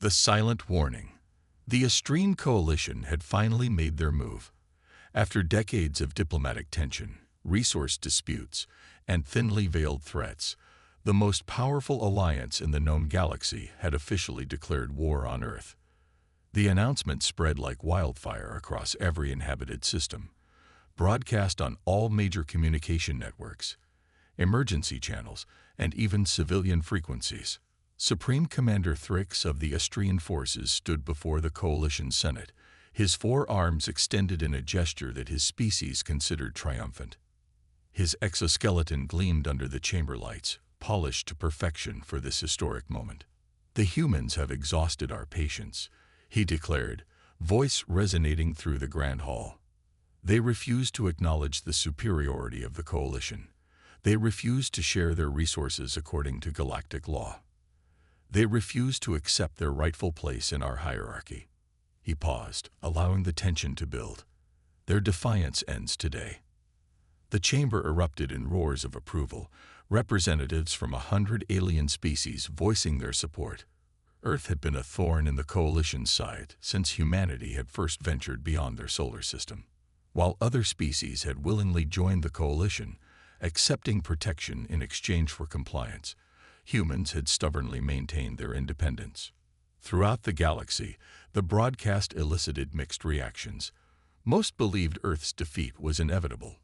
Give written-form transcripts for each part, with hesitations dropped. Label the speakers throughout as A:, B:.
A: The silent warning. The Austrian coalition had finally made their move. After decades of diplomatic tension, resource disputes, and thinly veiled threats, the most powerful alliance in the known galaxy had officially declared war on Earth. The announcement spread like wildfire across every inhabited system, broadcast on all major communication networks, emergency channels, and even civilian frequencies. Supreme Commander Thrix of the Austrian forces stood before the coalition Senate, his four arms extended in a gesture that his species considered triumphant. His exoskeleton gleamed under the chamber lights, polished to perfection for this historic moment. "The humans have exhausted our patience," he declared, voice resonating through the grand hall. "They refuse to acknowledge the superiority of the coalition. They refuse to share their resources according to galactic law. They refuse to accept their rightful place in our hierarchy." He paused, allowing the tension to build. "Their defiance ends today." The chamber erupted in roars of approval, representatives from 100 alien species voicing their support. Earth had been a thorn in the coalition's side since humanity had first ventured beyond their solar system. While other species had willingly joined the coalition, accepting protection in exchange for compliance, humans had stubbornly maintained their independence. Throughout the galaxy, the broadcast elicited mixed reactions. Most believed Earth's defeat was inevitable.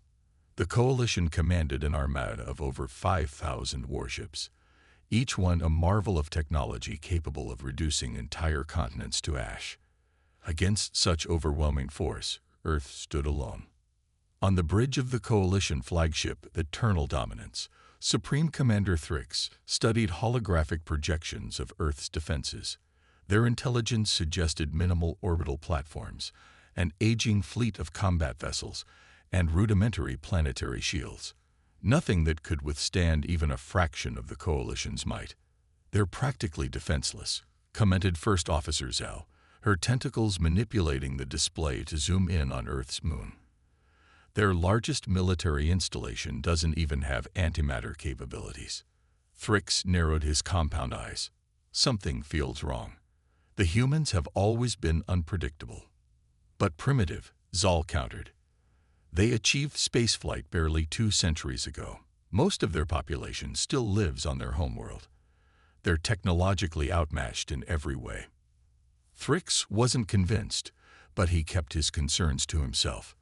A: The coalition commanded an armada of over 5,000 warships, each one a marvel of technology capable of reducing entire continents to ash. Against such overwhelming force, Earth stood alone. On the bridge of the coalition flagship, Eternal Dominance, Supreme Commander Thrix studied holographic projections of Earth's defenses. Their intelligence suggested minimal orbital platforms, an aging fleet of combat vessels, and rudimentary planetary shields. Nothing that could withstand even a fraction of the coalition's might. "They're practically defenseless," commented First Officer Zhao, her tentacles manipulating the display to zoom in on Earth's moon. "Their largest military installation doesn't even have antimatter capabilities." Thrix narrowed his compound eyes. "Something feels wrong. The humans have always been unpredictable." "But primitive," Zal countered. "They achieved spaceflight barely 2 centuries ago. Most of their population still lives on their homeworld. They're technologically outmatched in every way." Thrix wasn't convinced, but he kept his concerns to himself.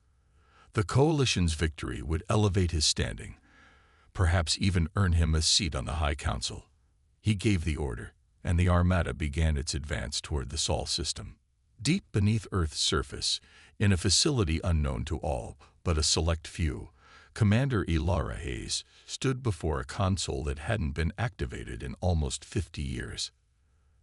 A: The coalition's victory would elevate his standing, perhaps even earn him a seat on the High Council. He gave the order, and the armada began its advance toward the Sol system. Deep beneath Earth's surface, in a facility unknown to all but a select few, Commander Ilara Hayes stood before a console that hadn't been activated in almost 50 years.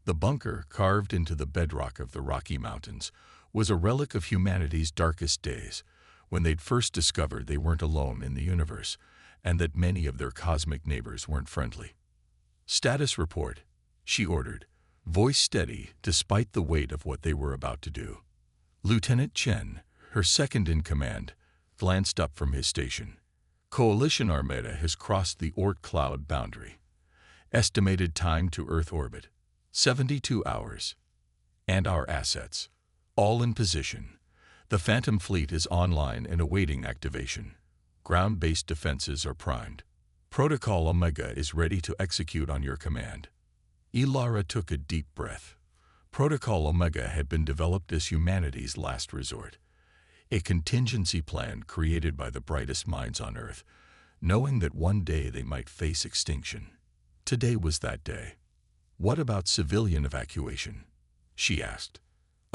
A: The bunker, carved into the bedrock of the Rocky Mountains, was a relic of humanity's darkest days, when they'd first discovered they weren't alone in the universe, and that many of their cosmic neighbors weren't friendly. "Status report," she ordered, voice steady despite the weight of what they were about to do. Lieutenant Chen, her second-in-command, glanced up from his station. "Coalition Armada has crossed the Oort cloud boundary. Estimated time to Earth orbit, 72 hours. And our assets, all in position. The Phantom Fleet is online and awaiting activation. Ground-based defenses are primed. Protocol Omega is ready to execute on your command." Ilara took a deep breath. Protocol Omega had been developed as humanity's last resort, a contingency plan created by the brightest minds on Earth, knowing that one day they might face extinction. Today was that day. "What about civilian evacuation?" she asked.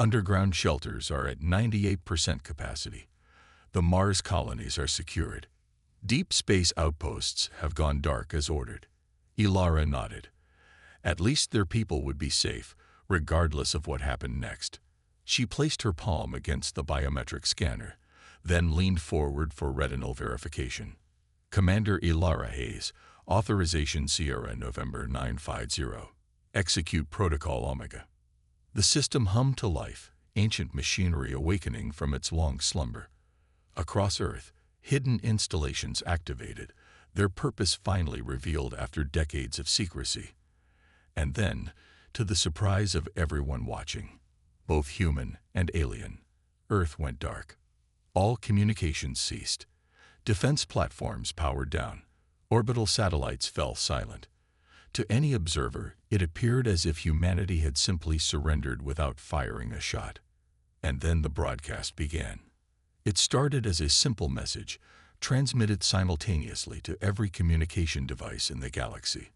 A: "Underground shelters are at 98% capacity. The Mars colonies are secured. Deep space outposts have gone dark as ordered." Ilara nodded. At least their people would be safe, regardless of what happened next. She placed her palm against the biometric scanner, then leaned forward for retinal verification. "Commander Ilara Hayes, Authorization Sierra November 950. Execute Protocol Omega." The system hummed to life, ancient machinery awakening from its long slumber. Across Earth, hidden installations activated, their purpose finally revealed after decades of secrecy. And then, To the surprise of everyone watching, both human and alien, Earth went dark. All communications ceased. Defense platforms powered down. Orbital satellites fell silent. To any observer, it appeared as if humanity had simply surrendered without firing a shot. And then the broadcast began. It started as a simple message, transmitted simultaneously to every communication device in the galaxy.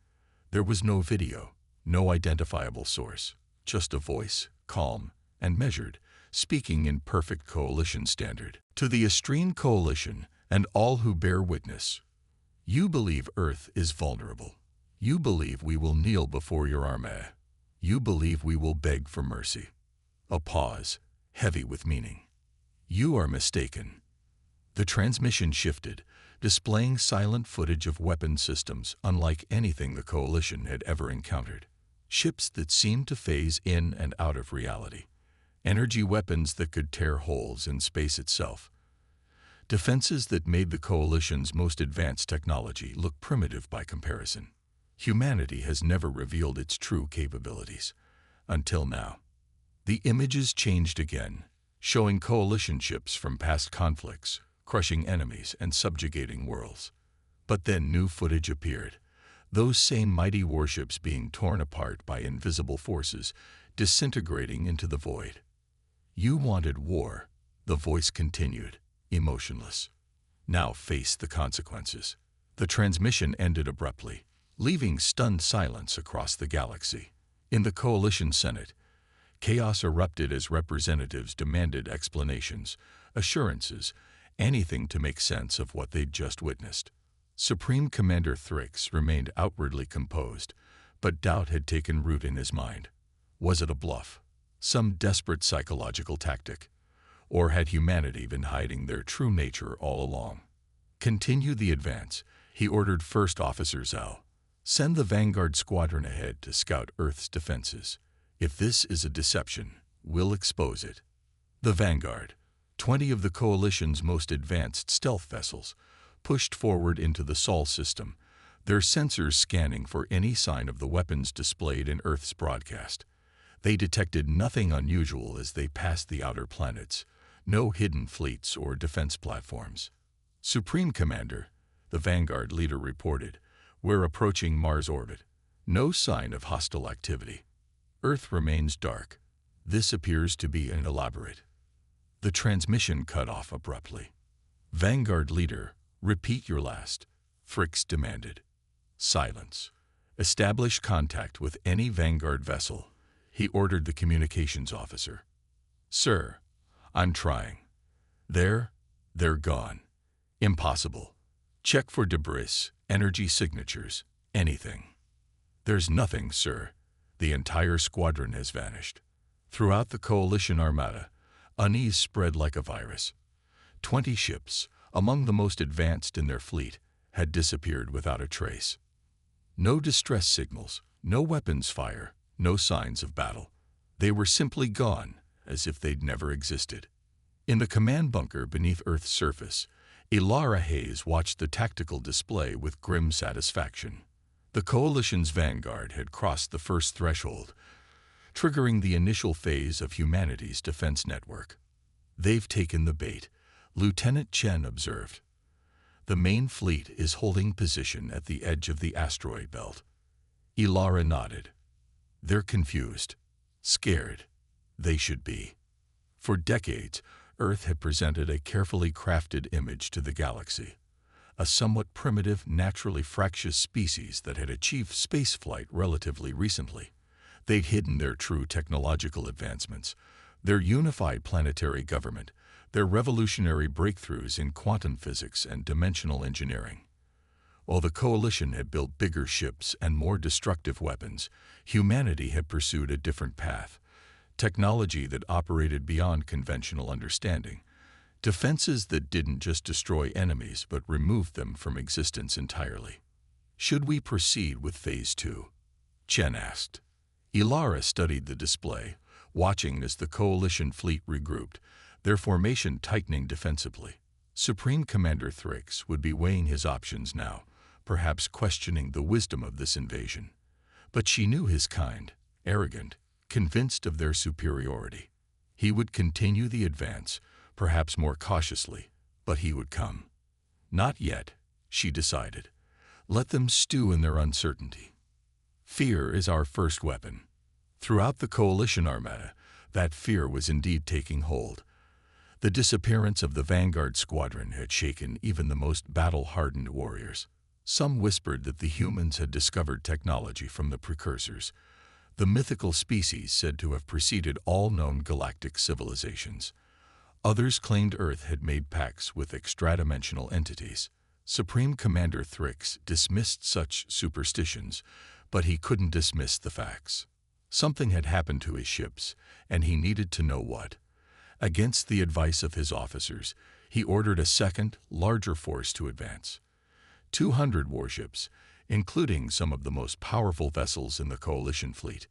A: There was no video, no identifiable source, just a voice, calm and measured, speaking in perfect coalition standard. To the Estrene Coalition and all who bear witness, you believe Earth is vulnerable. You believe we will kneel before your armée. You believe we will beg for mercy. A pause, heavy with meaning. You are mistaken. The transmission shifted, displaying silent footage of weapon systems unlike anything the Coalition had ever encountered. Ships that seemed to phase in and out of reality. Energy weapons that could tear holes in space itself. Defenses that made the Coalition's most advanced technology look primitive by comparison. Humanity has never revealed its true capabilities. Until now. The images changed again, showing Coalition ships from past conflicts, crushing enemies and subjugating worlds. But then new footage appeared. Those same mighty warships being torn apart by invisible forces, disintegrating into the void. You wanted war, the voice continued, emotionless. Now face the consequences. The transmission ended abruptly, leaving stunned silence across the galaxy. In the Coalition Senate, chaos erupted as representatives demanded explanations, assurances, anything to make sense of what they'd just witnessed. Supreme Commander Thrix remained outwardly composed, but doubt had taken root in his mind. Was it a bluff? Some desperate psychological tactic? Or had humanity been hiding their true nature all along? Continue the advance, he ordered First Officer Zhao. Send the Vanguard Squadron ahead to scout Earth's defenses. If this is a deception, we'll expose it. The Vanguard, 20 of the Coalition's most advanced stealth vessels, pushed forward into the Sol system, their sensors scanning for any sign of the weapons displayed in Earth's broadcast. They detected nothing unusual as they passed the outer planets, no hidden fleets or defense platforms. Supreme Commander, the Vanguard leader reported, we're approaching Mars orbit. No sign of hostile activity. Earth remains dark. This appears to be elaborate. The transmission cut off abruptly. Vanguard leader, repeat your last, Thrix demanded. Silence. Establish contact with any Vanguard vessel, he ordered the communications officer. Sir, I'm trying. They're gone. Impossible. Check for debris, energy signatures, anything. There's nothing, sir. The entire squadron has vanished. Throughout the Coalition Armada, unease spread like a virus. 20 ships, among the most advanced in their fleet, had disappeared without a trace. No distress signals, no weapons fire, no signs of battle. They were simply gone, as if they'd never existed. In the command bunker beneath Earth's surface, Ilara Hayes watched the tactical display with grim satisfaction. The Coalition's Vanguard had crossed the first threshold, triggering the initial phase of humanity's defense network. They've taken the bait, Lieutenant Chen observed. The main fleet is holding position at the edge of the asteroid belt. Ilara nodded. They're confused, scared. They should be. For decades, Earth had presented a carefully crafted image to the galaxy. A somewhat primitive, naturally fractious species that had achieved spaceflight relatively recently. They'd hidden their true technological advancements, their unified planetary government, their revolutionary breakthroughs in quantum physics and dimensional engineering. While the Coalition had built bigger ships and more destructive weapons, humanity had pursued a different path. Technology that operated beyond conventional understanding. Defenses that didn't just destroy enemies but removed them from existence entirely. Should we proceed with Phase 2? Chen asked. Ilara studied the display, watching as the Coalition fleet regrouped, their formation tightening defensively. Supreme Commander Thrix would be weighing his options now, perhaps questioning the wisdom of this invasion. But she knew his kind. arrogant, convinced of their superiority. He would continue the advance, perhaps more cautiously, but he would come. Not yet, she decided. Let them stew in their uncertainty. Fear is our first weapon. Throughout the coalition armada, that fear was indeed taking hold. The disappearance of the vanguard squadron had shaken even the most battle-hardened warriors. Some whispered that the humans had discovered technology from the precursors, the mythical species said to have preceded all known galactic civilizations. Others claimed Earth had made pacts with extradimensional entities. Supreme Commander Thrix dismissed such superstitions, but he couldn't dismiss the facts. Something had happened to his ships, and he needed to know what. Against the advice of his officers, he ordered a second, larger force to advance. 200 warships, including some of the most powerful vessels in the coalition fleet.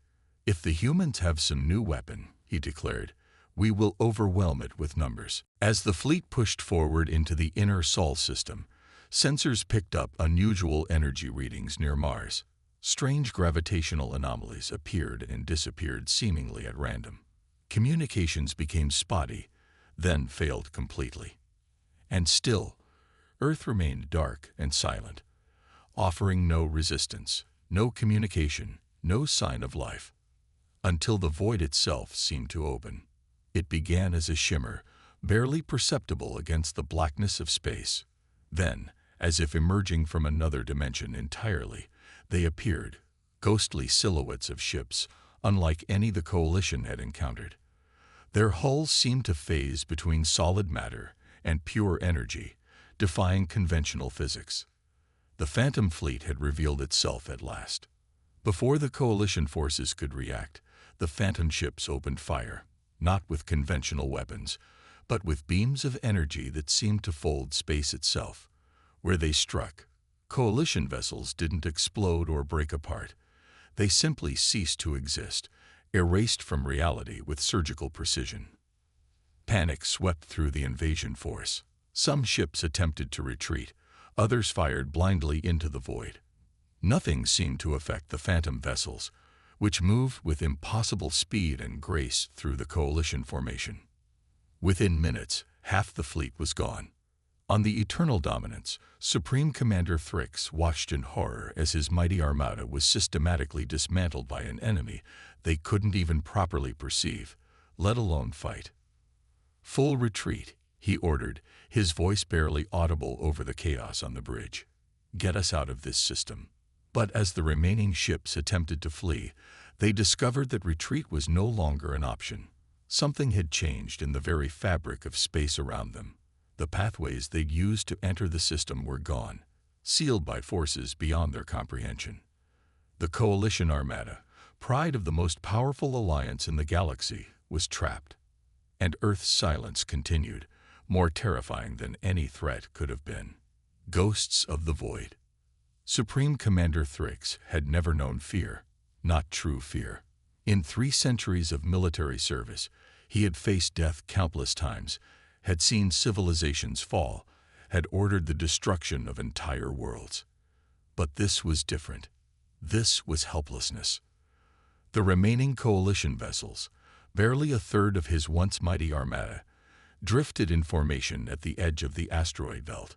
A: If the humans have some new weapon, he declared, we will overwhelm it with numbers. As the fleet pushed forward into the inner Sol system, sensors picked up unusual energy readings near Mars. Strange gravitational anomalies appeared and disappeared seemingly at random. Communications became spotty, then failed completely. And still, Earth remained dark and silent, offering no resistance, no communication, no sign of life. Until the void itself seemed to open. It began as a shimmer, barely perceptible against the blackness of space. Then, as if emerging from another dimension entirely, they appeared, ghostly silhouettes of ships, unlike any the coalition had encountered. Their hulls seemed to phase between solid matter and pure energy, defying conventional physics. The Phantom Fleet had revealed itself at last. Before the coalition forces could react, the Phantom ships opened fire, not with conventional weapons, but with beams of energy that seemed to fold space itself. Where they struck, coalition vessels didn't explode or break apart. They simply ceased to exist, erased from reality with surgical precision. Panic swept through the invasion force. Some ships attempted to retreat, others fired blindly into the void. Nothing seemed to affect the Phantom vessels, which moved with impossible speed and grace through the coalition formation. Within minutes, half the fleet was gone. On the Eternal Dominance, Supreme Commander Thrix watched in horror as his mighty armada was systematically dismantled by an enemy they couldn't even properly perceive, let alone fight. Full retreat, he ordered, his voice barely audible over the chaos on the bridge. Get us out of this system. But as the remaining ships attempted to flee, they discovered that retreat was no longer an option. Something had changed in the very fabric of space around them. The pathways they'd used to enter the system were gone, sealed by forces beyond their comprehension. The coalition armada, pride of the most powerful alliance in the galaxy, was trapped. And Earth's silence continued, more terrifying than any threat could have been. Ghosts of the void. Supreme Commander Thrix had never known fear, not true fear. In 3 centuries of military service, he had faced death countless times, had seen civilizations fall, had ordered the destruction of entire worlds. But this was different. This was helplessness. The remaining coalition vessels, barely a third of his once mighty armada, drifted in formation at the edge of the asteroid belt,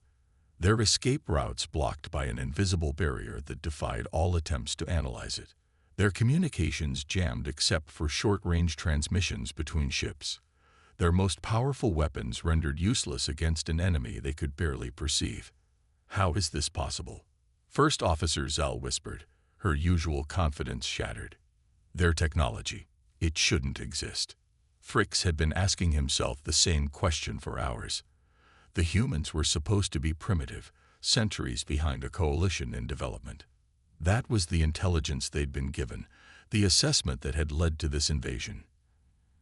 A: their escape routes blocked by an invisible barrier that defied all attempts to analyze it, their communications jammed except for short-range transmissions between ships, their most powerful weapons rendered useless against an enemy they could barely perceive. How is this possible? First Officer Zal whispered, her usual confidence shattered. Their technology. It shouldn't exist. Thrix had been asking himself the same question for hours. The humans were supposed to be primitive, centuries behind a coalition in development. That was the intelligence they'd been given, the assessment that had led to this invasion.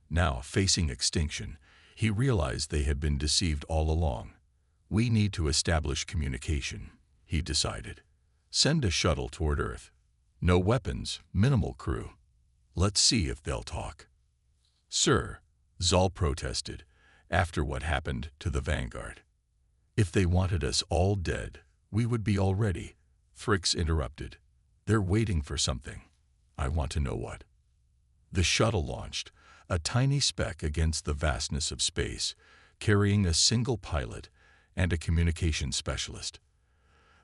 A: Now, facing extinction, he realized they had been deceived all along. We need to establish communication, he decided. Send a shuttle toward Earth. No weapons, minimal crew. Let's see if they'll talk. Sir, Zal protested, after what happened to the Vanguard. If they wanted us all dead, we would be all ready, Thrix interrupted. They're waiting for something. I want to know what. The shuttle launched, a tiny speck against the vastness of space, carrying a single pilot and a communications specialist.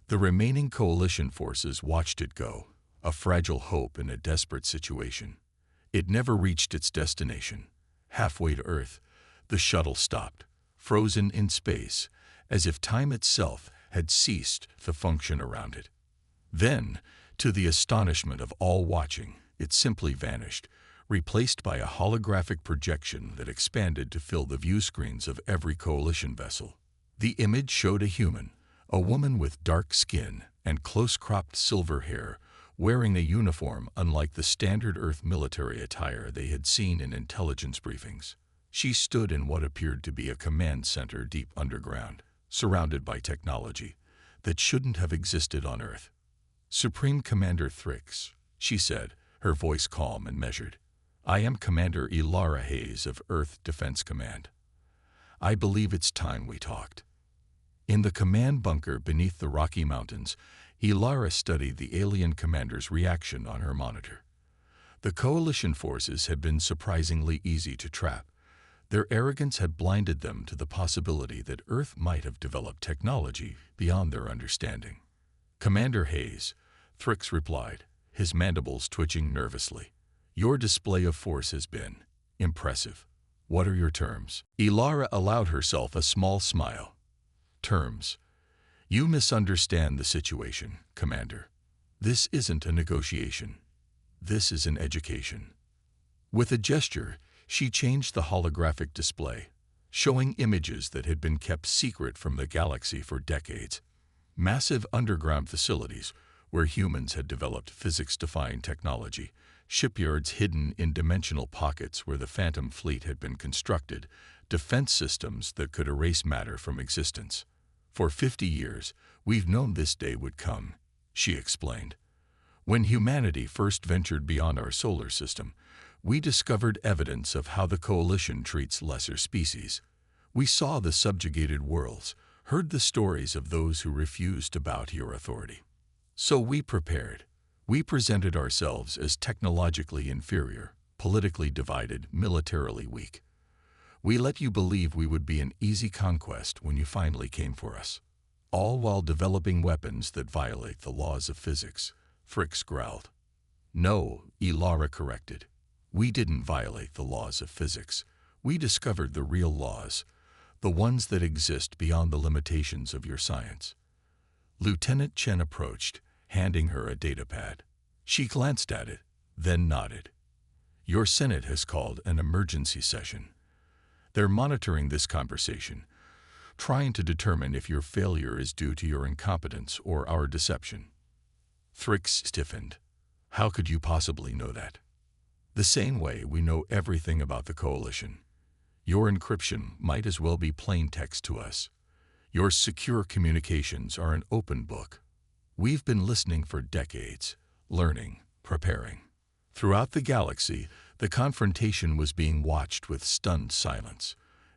A: The remaining coalition forces watched it go, a fragile hope in a desperate situation. It never reached its destination. Halfway to Earth, the shuttle stopped, frozen in space, as if time itself had ceased to function around it. Then, to the astonishment of all watching, it simply vanished, replaced by a holographic projection that expanded to fill the view screens of every coalition vessel. The image showed a human, a woman with dark skin and close-cropped silver hair, wearing a uniform unlike the standard Earth military attire they had seen in intelligence briefings. She stood in what appeared to be a command center deep underground, surrounded by technology that shouldn't have existed on Earth. "Supreme Commander Thrix," she said, her voice calm and measured. "I am Commander Ilara Hayes of Earth Defense Command. I believe it's time we talked." In the command bunker beneath the Rocky Mountains, Ilara studied the alien commander's reaction on her monitor. The coalition forces had been surprisingly easy to trap. Their arrogance had blinded them to the possibility that Earth might have developed technology beyond their understanding. "Commander Hayes," Thrix replied, his mandibles twitching nervously. "Your display of force has been impressive. What are your terms?" Ilara allowed herself a small smile. "Terms? You misunderstand the situation, Commander. This isn't a negotiation. This is an education." With a gesture, she changed the holographic display, showing images that had been kept secret from the galaxy for decades. Massive underground facilities where humans had developed physics-defying technology, shipyards hidden in dimensional pockets where the Phantom Fleet had been constructed, defense systems that could erase matter from existence. "For 50 years, we've known this day would come," she explained. "When humanity first ventured beyond our solar system, we discovered evidence of how the Coalition treats lesser species. We saw the subjugated worlds, heard the stories of those who refused to bow to your authority. So we prepared. We presented ourselves as technologically inferior, politically divided, militarily weak. We let you believe we would be an easy conquest when you finally came for us. All while developing weapons that violate the laws of physics," Thrix growled. "No," Ilara corrected. "We didn't violate the laws of physics. We discovered the real laws, the ones that exist beyond the limitations of your science." Lieutenant Chen approached, handing her a datapad. She glanced at it, then nodded. "Your Senate has called an emergency session. They're monitoring this conversation, trying to determine if your failure is due to your incompetence or our deception." Thrix stiffened. "How could you possibly know that?" "The same way we know everything about the Coalition. Your encryption might as well be plain text to us. Your secure communications are an open book. We've been listening for decades, learning, preparing." Throughout the galaxy, the confrontation was being watched with stunned silence.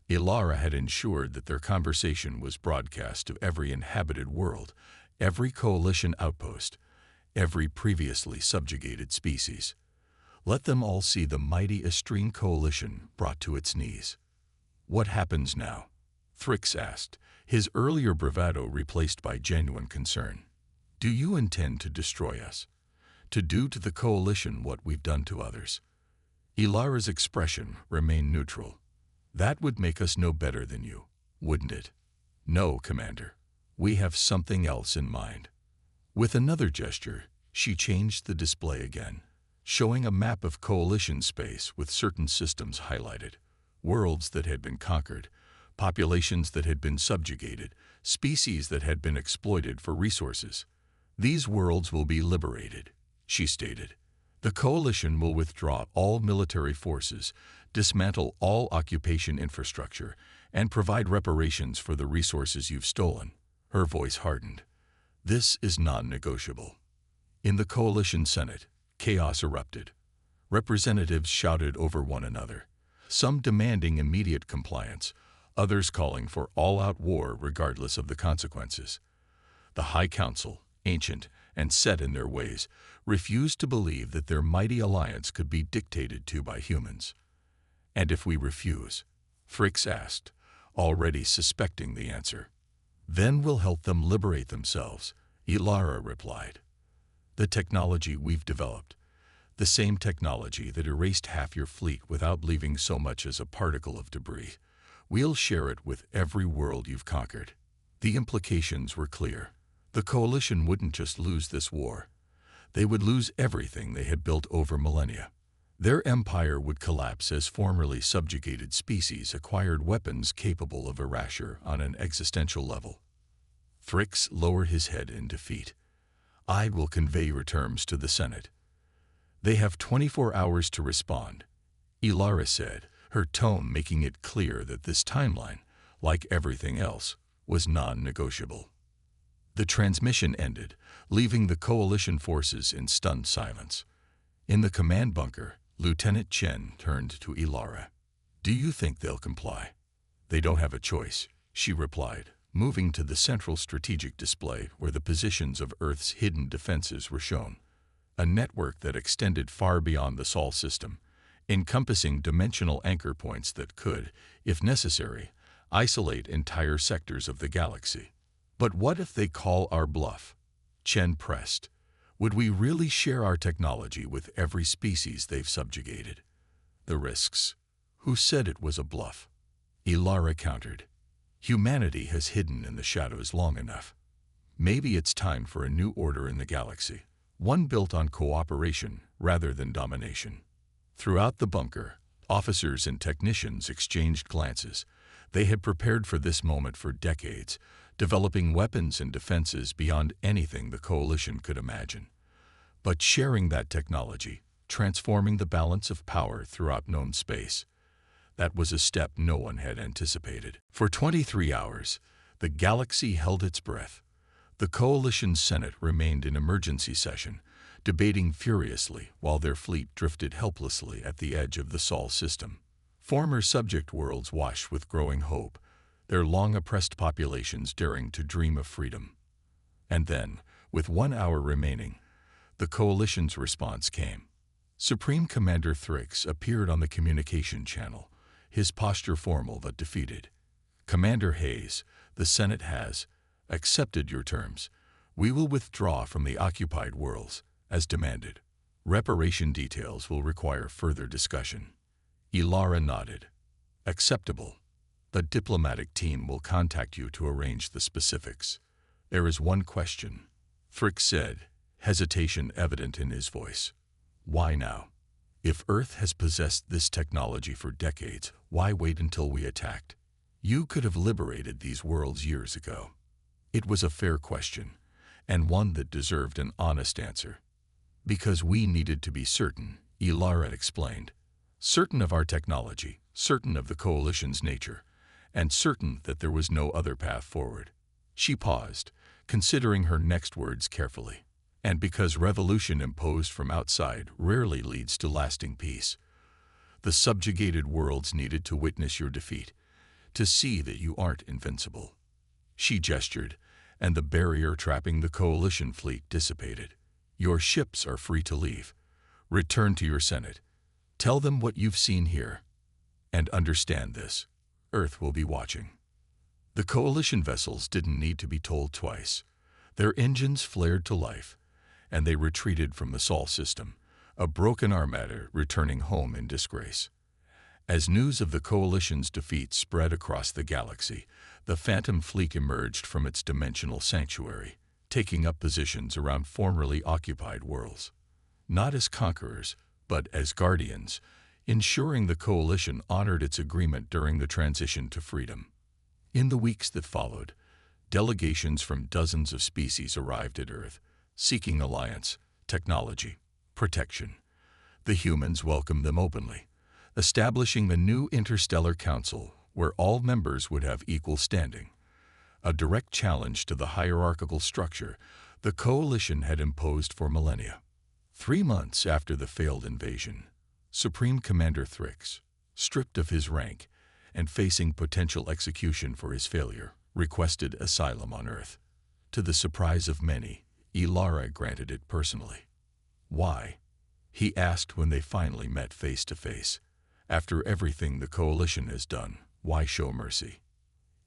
A: Ilara had ensured that their conversation was broadcast to every inhabited world, every Coalition outpost, every previously subjugated species. Let them all see the mighty Estrene Coalition brought to its knees. "What happens now?" Thrix asked, his earlier bravado replaced by genuine concern. "Do you intend to destroy us? To do to the Coalition what we've done to others?" Ilara's expression remained neutral. "That would make us no better than you, wouldn't it?" "No, Commander. We have something else in mind." With another gesture, she changed the display again, showing a map of Coalition space with certain systems highlighted, worlds that had been conquered, populations that had been subjugated, species that had been exploited for resources. "These worlds will be liberated," she stated. "The Coalition will withdraw all military forces, dismantle all occupation infrastructure, and provide reparations for the resources you've stolen." Her voice hardened. "This is non-negotiable." In the Coalition Senate, chaos erupted. Representatives shouted over one another, some demanding immediate compliance, others calling for all-out war regardless of the consequences. The High Council, ancient and set in their ways, refused to believe that their mighty alliance could be dictated to by humans. "And if we refuse?" Fricks asked, already suspecting the answer. "Then we'll help them liberate themselves," Ilara replied. "The technology we've developed, the same technology that erased half your fleet without leaving so much as a particle of debris, we'll share it with every world you've conquered." The implications were clear. The coalition wouldn't just lose this war. They would lose everything they had built over millennia. Their empire would collapse as formerly subjugated species acquired weapons capable of erasure on an existential level. Fricks lowered his head in defeat. "I will convey your terms to the Senate. They have 24 hours to respond," Ilara said, her tone making it clear that this timeline, like everything else, was non-negotiable. The transmission ended, leaving the coalition forces in stunned silence. In the command bunker, Lieutenant Chen turned to Ilara. "Do you think they'll comply?" "They don't have a choice," she replied, moving to the central strategic display where the positions of Earth's hidden defenses were shown. A network that extended far beyond the Sol system, encompassing dimensional anchor points that could, if necessary, isolate entire sectors of the galaxy. "But what if they call our bluff?" Chen pressed. "Would we really share our technology with every species they've subjugated?" "The risks." "Who said it was a bluff?" Ilara countered. "Humanity has hidden in the shadows long enough. Maybe it's time for a new order in the galaxy, one built on cooperation rather than domination." Throughout the bunker, officers and technicians exchanged glances. They had prepared for this moment for decades, developing weapons and defenses beyond anything the coalition could imagine. But sharing that technology, transforming the balance of power throughout known space, that was a step no one had anticipated. For 23 hours, the galaxy held its breath. The coalition's Senate remained in emergency session, debating furiously while their fleet drifted helplessly at the edge of the Sol system. Former subject worlds washed with growing hope, their long-oppressed populations daring to dream of freedom. And then, with 1 hour remaining, the coalition's response came. Supreme Commander Fricks appeared on the communication channel, his posture formal but defeated. "Commander Hayes, the Senate has accepted your terms. We will withdraw from the occupied worlds, as demanded. Reparation details will require further discussion." Ilara nodded. "Acceptable. The diplomatic team will contact you to arrange the specifics. There is one question," Fricks said, hesitation evident in his voice. "Why now? If Earth has possessed this technology for decades, why wait until we attacked? You could have liberated these worlds years ago." It was a fair question, and one that deserved an honest answer. "Because we needed to be certain," Ilara explained. "Certain of our technology, certain of the coalition's nature, and certain that there was no other path forward." She paused, considering her next words carefully. "And because revolution imposed from outside rarely leads to lasting peace. The subjugated worlds needed to witness your defeat, to see that you aren't invincible." She gestured, and the barrier trapping the coalition fleet dissipated. "Your ships are free to leave. Return to your Senate. Tell them what you've seen here. And understand this, Earth will be watching." The coalition vessels didn't need to be told twice. Their engines flared to life, and they retreated from the Sol system, a broken armada returning home in disgrace. As news of the coalition's defeat spread across the galaxy, the Phantom Fleet emerged from its dimensional sanctuary, taking up positions around formerly occupied worlds. Not as conquerors, but as guardians, ensuring the coalition honored its agreement during the transition to freedom. In the weeks that followed, delegations from dozens of species arrived at Earth, seeking alliance, technology, protection. The humans welcomed them openly, establishing a new interstellar council where all members would have equal standing. A direct challenge to the hierarchical structure the coalition had imposed for millennia. 3 months after the failed invasion, Supreme Commander Fricks, stripped of his rank and facing potential execution for his failure, requested asylum on Earth. To the surprise of many, Ilara granted it personally. Why? He asked when they finally met face to face. After everything the coalition has done, why show mercy?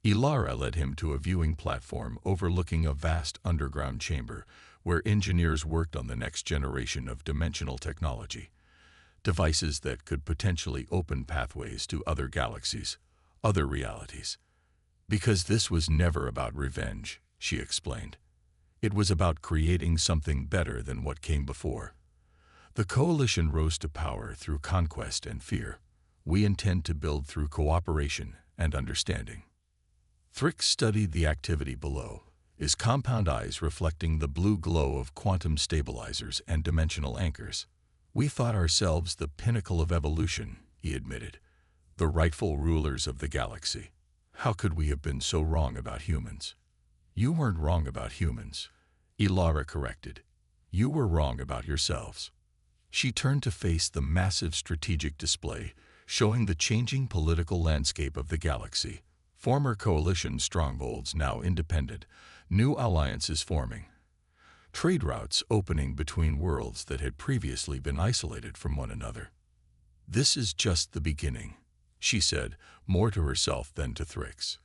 A: Ilara led him to a viewing platform overlooking a vast underground chamber where engineers worked on the next generation of dimensional technology, devices that could potentially open pathways to other galaxies, other realities. Because this was never about revenge, she explained. It was about creating something better than what came before. The coalition rose to power through conquest and fear. We intend to build through cooperation and understanding. Thrix studied the activity below, his compound eyes reflecting the blue glow of quantum stabilizers and dimensional anchors. We thought ourselves the pinnacle of evolution, he admitted, the rightful rulers of the galaxy. How could we have been so wrong about humans? You weren't wrong about humans, Ilara corrected. You were wrong about yourselves. She turned to face the massive strategic display, showing the changing political landscape of the galaxy. Former coalition strongholds now independent, new alliances forming. Trade routes opening between worlds that had previously been isolated from one another. This is just the beginning, she said, more to herself than to Thrix.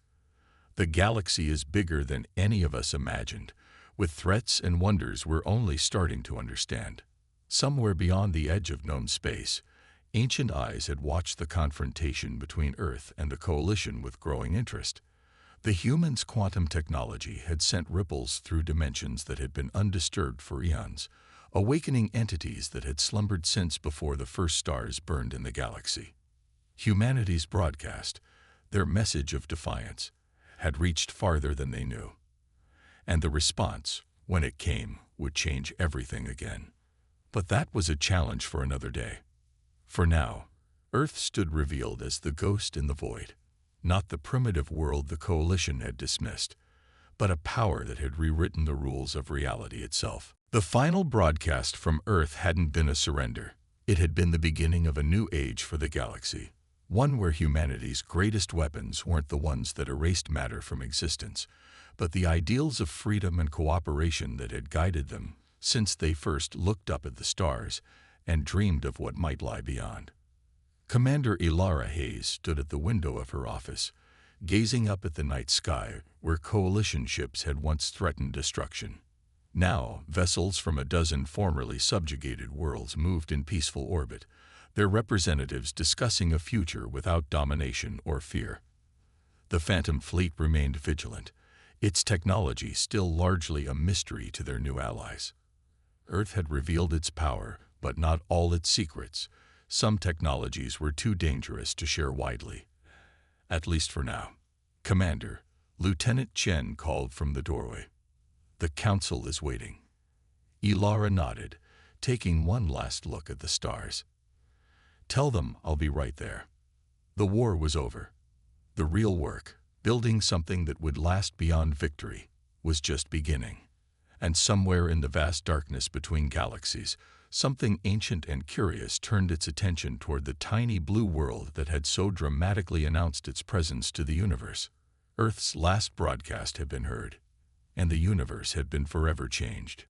A: The galaxy is bigger than any of us imagined, with threats and wonders we're only starting to understand. Somewhere beyond the edge of known space, ancient eyes had watched the confrontation between Earth and the coalition with growing interest. The humans' quantum technology had sent ripples through dimensions that had been undisturbed for eons, awakening entities that had slumbered since before the first stars burned in the galaxy. Humanity's broadcast, their message of defiance, had reached farther than they knew. And the response, when it came, would change everything again. But that was a challenge for another day. For now, Earth stood revealed as the ghost in the void, not the primitive world the coalition had dismissed, but a power that had rewritten the rules of reality itself. The final broadcast from Earth hadn't been a surrender. It had been the beginning of a new age for the galaxy, one where humanity's greatest weapons weren't the ones that erased matter from existence, but the ideals of freedom and cooperation that had guided them since they first looked up at the stars and dreamed of what might lie beyond. Commander Ilara Hayes stood at the window of her office, gazing up at the night sky where coalition ships had once threatened destruction. Now, vessels from a dozen formerly subjugated worlds moved in peaceful orbit, their representatives discussing a future without domination or fear. The Phantom Fleet remained vigilant, its technology still largely a mystery to their new allies. Earth had revealed its power, but not all its secrets. Some technologies were too dangerous to share widely. At least for now. Commander, Lieutenant Chen called from the doorway. The council is waiting. Ilara nodded, taking one last look at the stars. Tell them I'll be right there. The war was over. The real work, building something that would last beyond victory, was just beginning. And somewhere in the vast darkness between galaxies, something ancient and curious turned its attention toward the tiny blue world that had so dramatically announced its presence to the universe. Earth's last broadcast had been heard, and the universe had been forever changed.